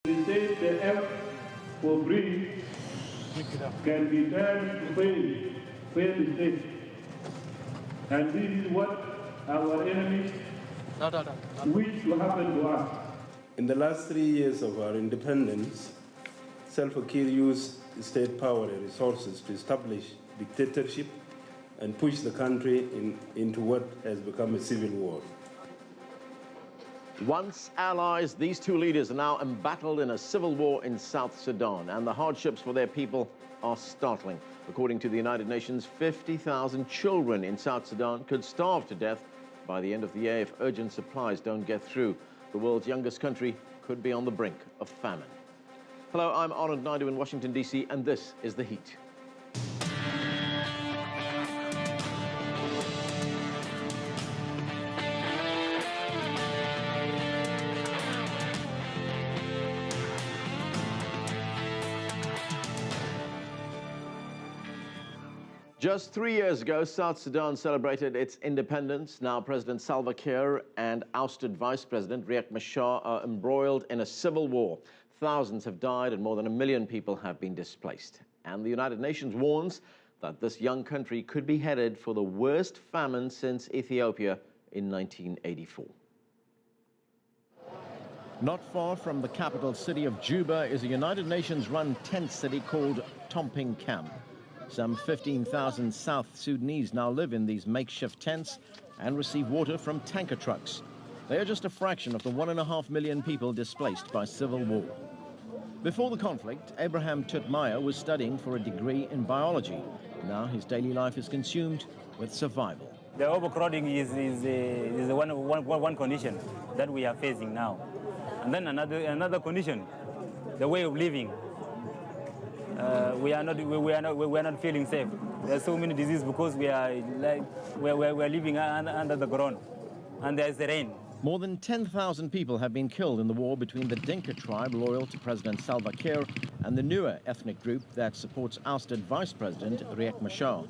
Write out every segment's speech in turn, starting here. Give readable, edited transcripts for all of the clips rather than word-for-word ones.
They say the F for breathe can be turned to fail state. And this is what our enemies wish to happen to us. In the last 3 years of our independence, Salva Kiir used state power and resources to establish dictatorship and push the country into what has become a civil war. Once allies, these two leaders are now embattled in a civil war in South Sudan, and the hardships for their people are startling. According to the United Nations, 50,000 children in South Sudan could starve to death by the end of the year if urgent supplies don't get through. The world's youngest country could be on the brink of famine. Hello, I'm Arnold Naidu in Washington, D.C., and this is The Heat. Just 3 years ago, South Sudan celebrated its independence. Now President Salva Kiir and ousted Vice President Riek Machar are embroiled in a civil war. Thousands have died and more than 1 million people have been displaced. And the United Nations warns that this young country could be headed for the worst famine since Ethiopia in 1984. Not far from the capital city of Juba is a United Nations-run tent city called Tomping Camp. Some 15,000 South Sudanese now live in these makeshift tents and receive water from tanker trucks. They are just a fraction of the 1.5 million people displaced by civil war. Before the conflict, Abraham Tutmaya was studying for a degree in biology. Now his daily life is consumed with survival. The overcrowding is one condition that we are facing now. And then another condition, the way of living. We are not feeling safe. There are so many diseases because we are living under the ground, and there is the rain. More than 10,000 people have been killed in the war between the Dinka tribe loyal to President Salva Kiir and the newer ethnic group that supports ousted Vice President Riek Machar.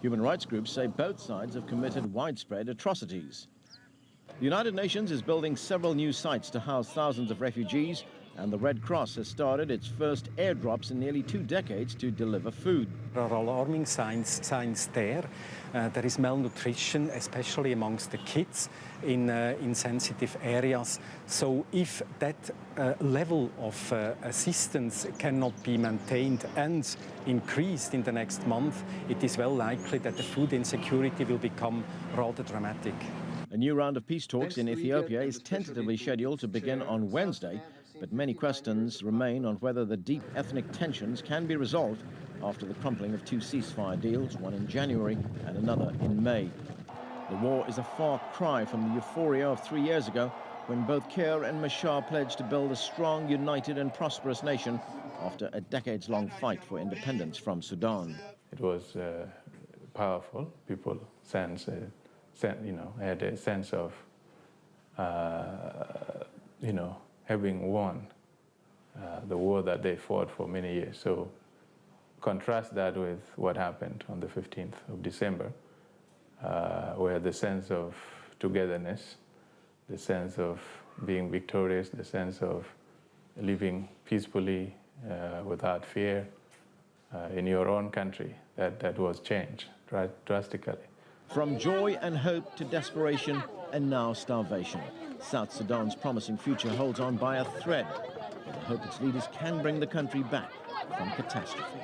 Human rights groups say both sides have committed widespread atrocities. The United Nations is building several new sites to house thousands of refugees, and the Red Cross has started its first airdrops in nearly 2 decades to deliver food. There are alarming signs there. There is malnutrition, especially amongst the kids in sensitive areas. So if that level of assistance cannot be maintained and increased in the next month, it is well likely that the food insecurity will become rather dramatic. A new round of peace talks in Ethiopia is tentatively scheduled to begin on Wednesday, but many questions remain on whether the deep ethnic tensions can be resolved after the crumpling of 2 ceasefire deals, one in January and another in May. The war is a far cry from the euphoria of 3 years ago, when both Kiir and Machar pledged to build a strong, united and prosperous nation after a decades-long fight for independence from Sudan. It was powerful. People had a sense of, having won the war that they fought for many years. So contrast that with what happened on the 15th of December, where the sense of togetherness, the sense of being victorious, the sense of living peacefully without fear in your own country, that was changed drastically. From joy and hope to desperation and now starvation, South Sudan's promising future holds on by a thread. I hope its leaders can bring the country back from catastrophe.